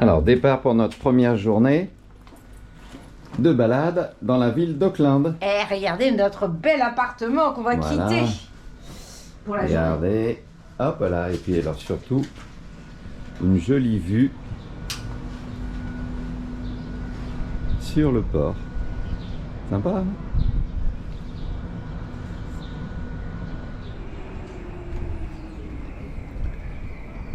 Alors, départ pour notre première journée de balade dans la ville d'Auckland. Eh, regardez notre bel appartement qu'on va quitter pour la journée. Regardez, hop là, et puis alors surtout, une jolie vue sur le port. Sympa, hein?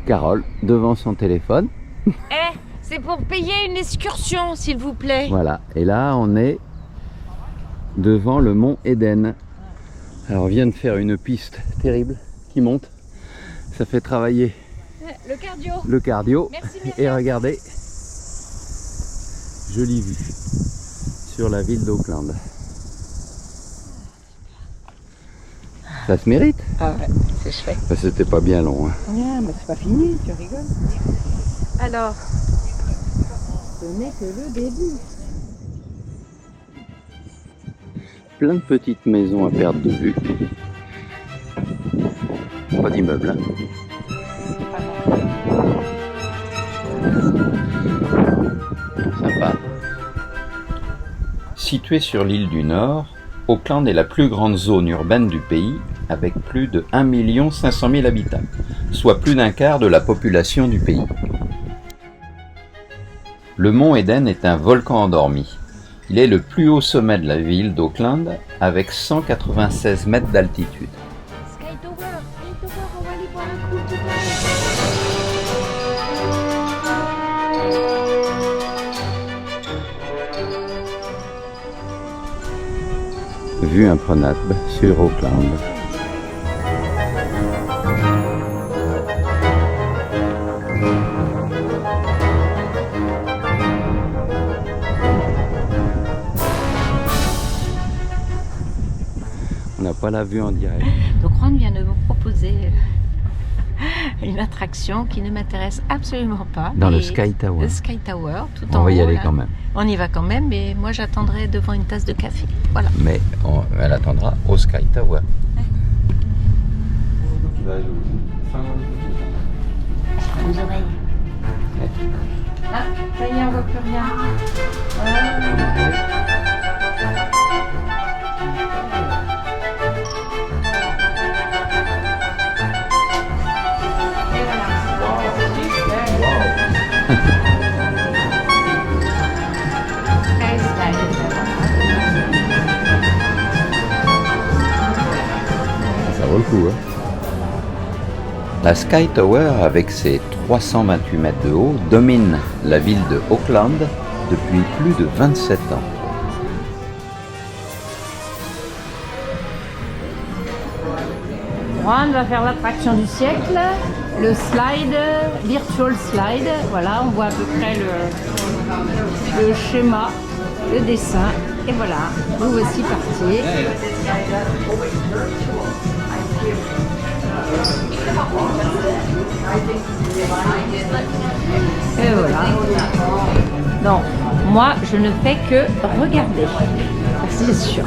Carole, devant son téléphone. Eh, c'est pour payer une excursion, s'il vous plaît. Voilà, et là on est devant le mont Eden. Alors on vient de faire une piste terrible qui monte. Ça fait travailler le cardio. Le cardio. Merci, et regardez, jolie vue sur la ville d'Auckland. Ça se mérite. Ah ouais, c'est chouette. Enfin, c'était pas bien long. Hein. Ouais, mais c'est pas fini, tu rigoles. Alors, ce n'est que le début. Plein de petites maisons à perte de vue. Pas d'immeubles. Hein. Sympa. Située sur l'île du Nord, Auckland est la plus grande zone urbaine du pays avec plus de 1 500 000 habitants, soit plus d'un quart de la population du pays. Le mont Eden est un volcan endormi. Il est le plus haut sommet de la ville d'Auckland avec 196 mètres d'altitude. Sky Tower, on va aller boire un coup. Vue imprenable sur Auckland. On n'a pas la vue en direct. Donc Ron vient de vous proposer une attraction qui ne m'intéresse absolument pas. Dans le mais Sky Tower. Le Sky Tower, tout On en va y haut, aller là. quand même. On y va quand même, mais moi j'attendrai devant une tasse de café. Voilà. Mais elle attendra au Sky Tower. Les oreilles. Ah, ça y est, on voit plus rien. Voilà. Et voilà. Super. Sky slide. Ça vaut le coup, hein. La Sky Tower, avec ses 328 mètres de haut, domine la ville de Auckland depuis plus de 27 ans. Juan va faire l'attraction du siècle, le slide, virtual slide. Voilà, on voit à peu près le schéma, le dessin. Et voilà, nous voici partis. Et voilà. Non, moi je ne fais que regarder. C'est sûr.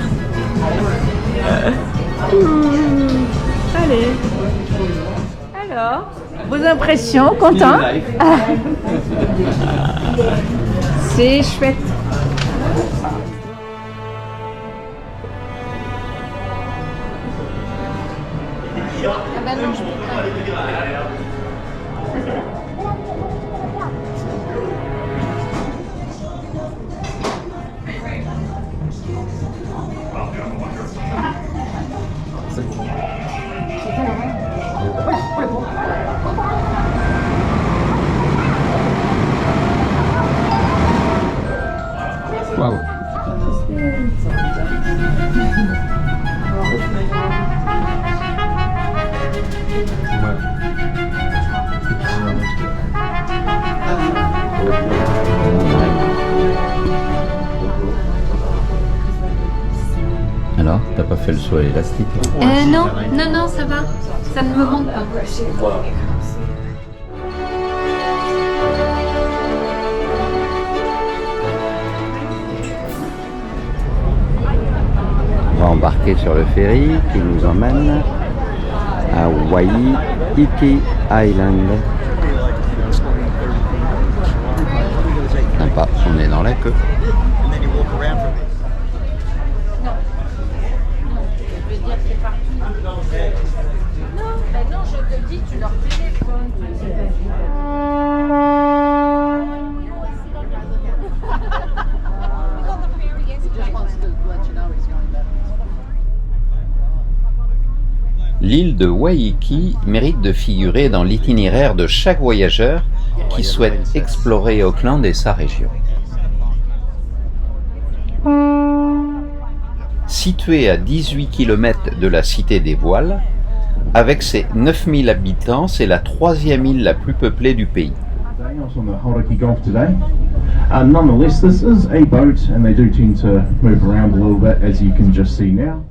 Allez. Alors, vos impressions, content? C'est chouette. Ah ben non, je peux pas. Wow. Alors, t'as pas fait le saut à l'élastique? Non, non, non, ça va. Ça ne me manque pas. On va embarquer sur le ferry qui nous emmène à Waiheke Island. dans la queue. And then you walk around from it. Je veux dire, c'est partout. Non, ben non, je te dis, tu leur téléphones. L'île de Waiheke mérite de figurer dans l'itinéraire de chaque voyageur qui souhaite explorer Auckland et sa région. Située à 18 km de la Cité des Voiles, avec ses 9000 habitants, c'est la troisième île la plus peuplée du pays. On the Hauraki Gulf today. Nonetheless, this is a boat and they do tend to move around a little bit, as you can just see now.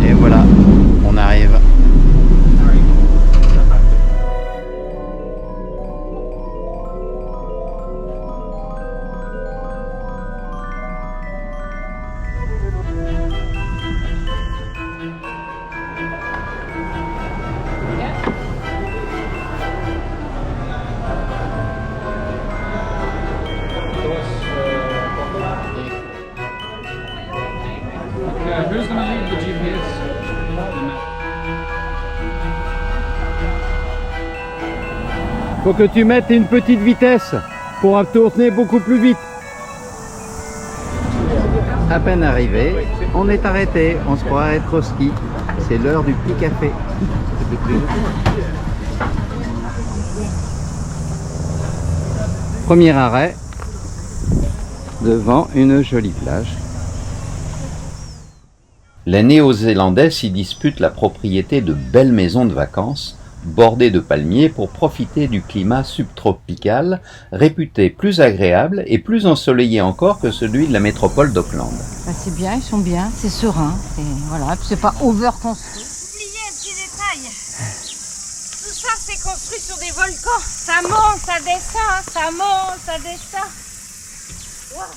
Et voilà, on arrive. Who's going to leave the GPS? Faut que tu mettes une petite vitesse pour tourner beaucoup plus vite. À peine arrivé, on est arrêté, on se croirait être au ski. C'est l'heure du petit café. Premier arrêt, devant une jolie plage. Les Néo-Zélandais s'y disputent la propriété de belles maisons de vacances, bordées de palmiers pour profiter du climat subtropical, réputé plus agréable et plus ensoleillé encore que celui de la métropole d'Auckland. Bah c'est bien, ils sont bien, c'est serein. Et voilà, puis c'est pas over construit. Oubliez un petit détail. Tout ça, c'est construit sur des volcans. Ça monte, ça descend, ça monte, ça descend. Wow.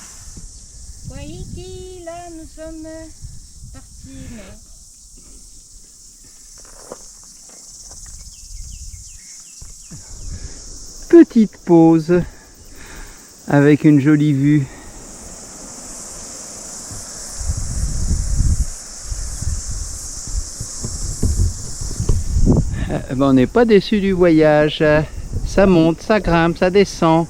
Waiheke, là, nous sommes partis, mais... Petite pause avec une jolie vue. On n'est pas déçu du voyage. Ça monte, ça grimpe, ça descend.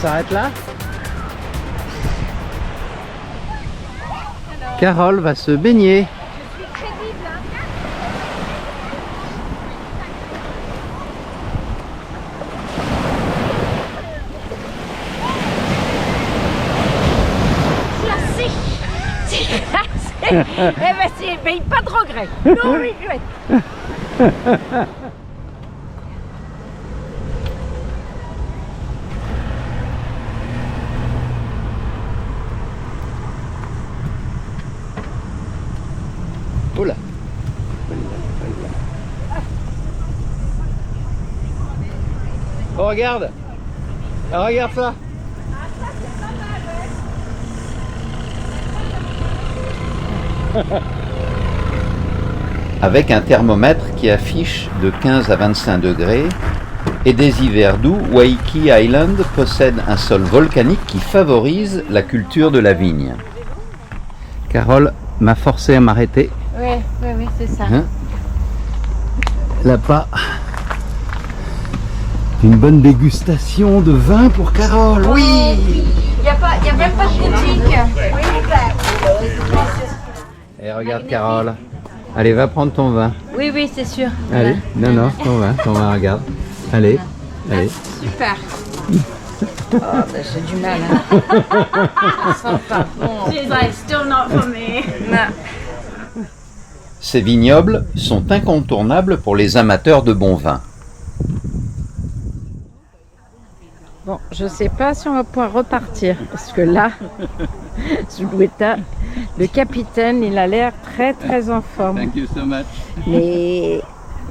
s'arrête là. Carole va se baigner. Eh ben, pas de regret. No regret. Oh là. Oh, regarde. Ah, regarde ça. Avec un thermomètre qui affiche de 15 à 25 degrés et des hivers doux, Waiheke Island possède un sol volcanique qui favorise la culture de la vigne. Carole m'a forcé à m'arrêter. Oui, c'est ça. Hein? Là-bas, une bonne dégustation de vin pour Carole. Oui. Il n'y a même pas de boutique. Et regarde Carole. Allez, va prendre ton vin. Oui, c'est sûr. Allez, non, ton vin, regarde. Allez. Super. Oh, ben, j'ai du mal. Ça sent pas bon. She's like, still not for me. Non. Ces vignobles sont incontournables pour les amateurs de bon vin. Bon, je sais pas si on va pouvoir repartir parce que là, Zulueta, le capitaine, il a l'air très très en forme. Thank you so much. Mais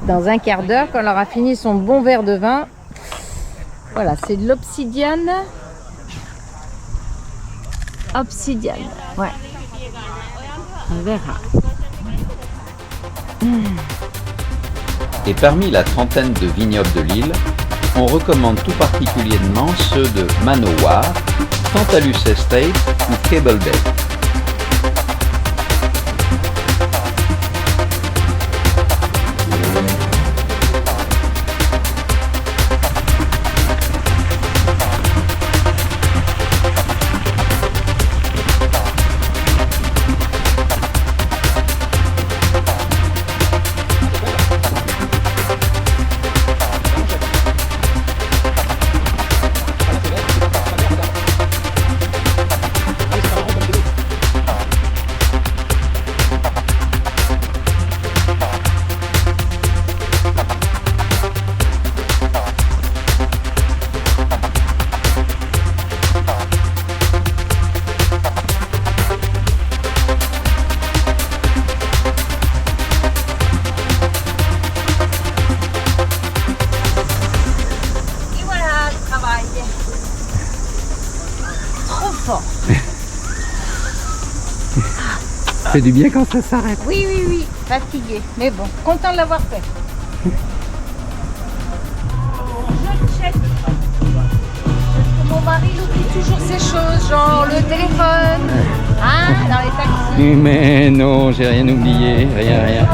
dans un quart d'heure, quand on aura fini son bon verre de vin, voilà, c'est de l'obsidiane. Obsidiane, ouais. On verra. Et parmi la trentaine de vignobles de l'île, on recommande tout particulièrement ceux de Manowar, Tantalus Estate ou Cable Bay. Ça fait du bien quand ça s'arrête. Oui, fatigué. Mais bon, content de l'avoir fait. Je check. Mon mari il oublie toujours ces choses, genre le téléphone, hein, dans les taxis. Mais non, j'ai rien oublié, rien.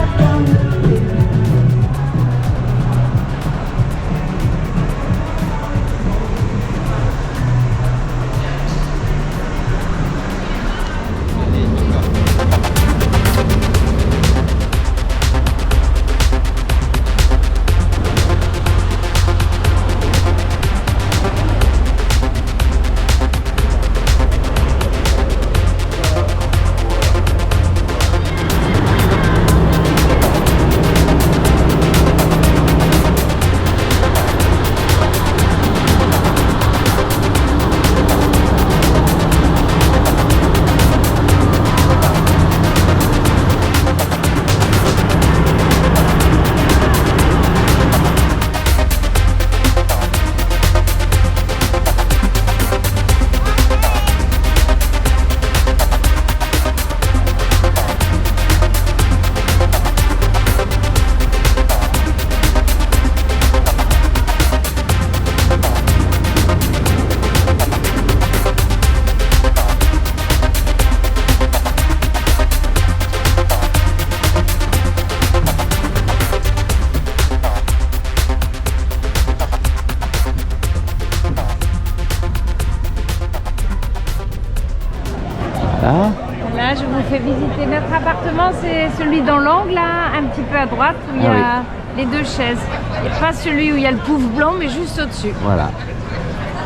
Ah, Là, je vous fais visiter notre appartement. C'est celui dans l'angle, là, un petit peu à droite, où il y a les deux chaises. Et pas celui où il y a le pouf blanc, mais juste au-dessus. voilà.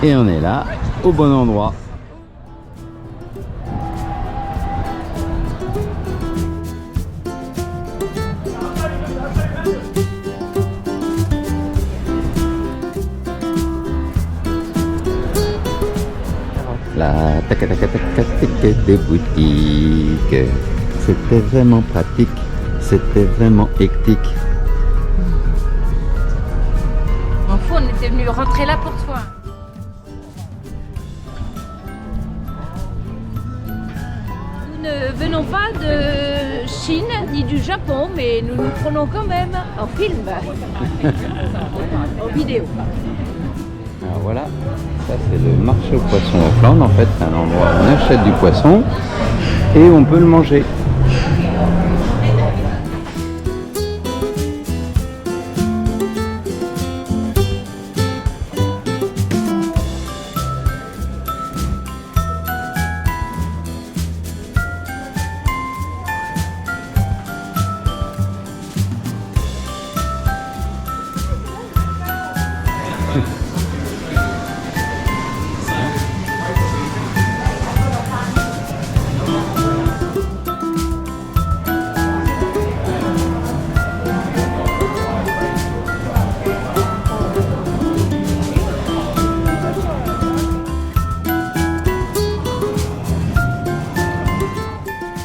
Et on est là, au bon endroit. La des boutiques, c'était vraiment pratique, c'était vraiment hectique. En fou, on était venu rentrer là pour toi. Nous ne venons pas de Chine ni du Japon, mais nous nous prenons quand même en film, en vidéo. Alors voilà, ça c'est le marché aux poissons au Flandre. En fait, c'est un endroit où on achète du poisson et on peut le manger.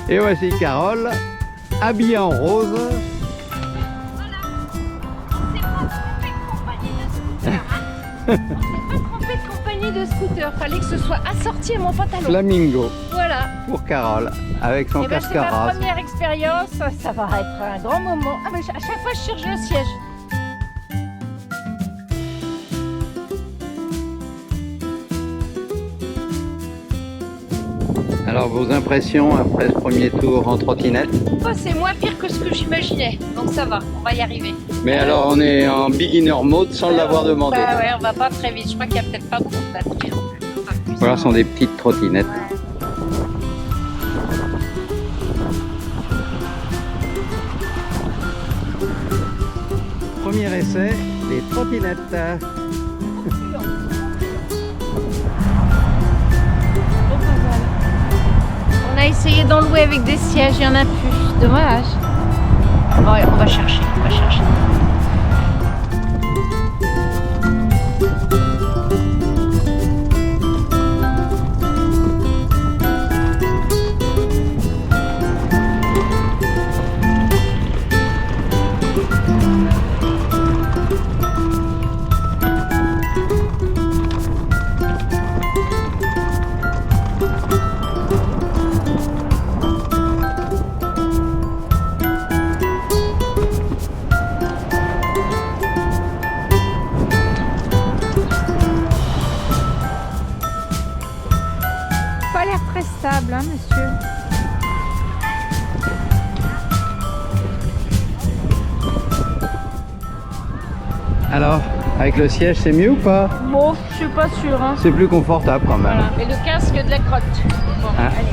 Et voici Carole, habillée en rose. C'est pas trompé de compagnie de scooter. Fallait que ce soit assorti à mon pantalon. Flamingo Voilà. pour Carole, avec son Eh ben, casque c'est à ma rase. première expérience. Ça va être un grand moment. Ah, mais à chaque fois, je cherche le siège. Alors vos impressions après ce premier tour en trottinette? Oh, c'est moins pire que ce que j'imaginais. Donc ça va, on va y arriver. Mais alors on est en beginner mode sans l'avoir demandé. Bah ouais, on va pas très vite. Je crois qu'il y a peut-être pas beaucoup de batterie. Voilà, ce sont des petites trottinettes. Premier essai, les trottinettes. On a essayé d'en louer avec des sièges, il n'y en a plus. Dommage. Ouais, on va chercher, on va chercher. Pas l'air très stable, hein, monsieur. Alors, avec le siège, c'est mieux ou pas? Bon, je suis pas sûre. Hein. C'est plus confortable quand même. Voilà. Et le casque de la crotte. Bon, Hein? allez.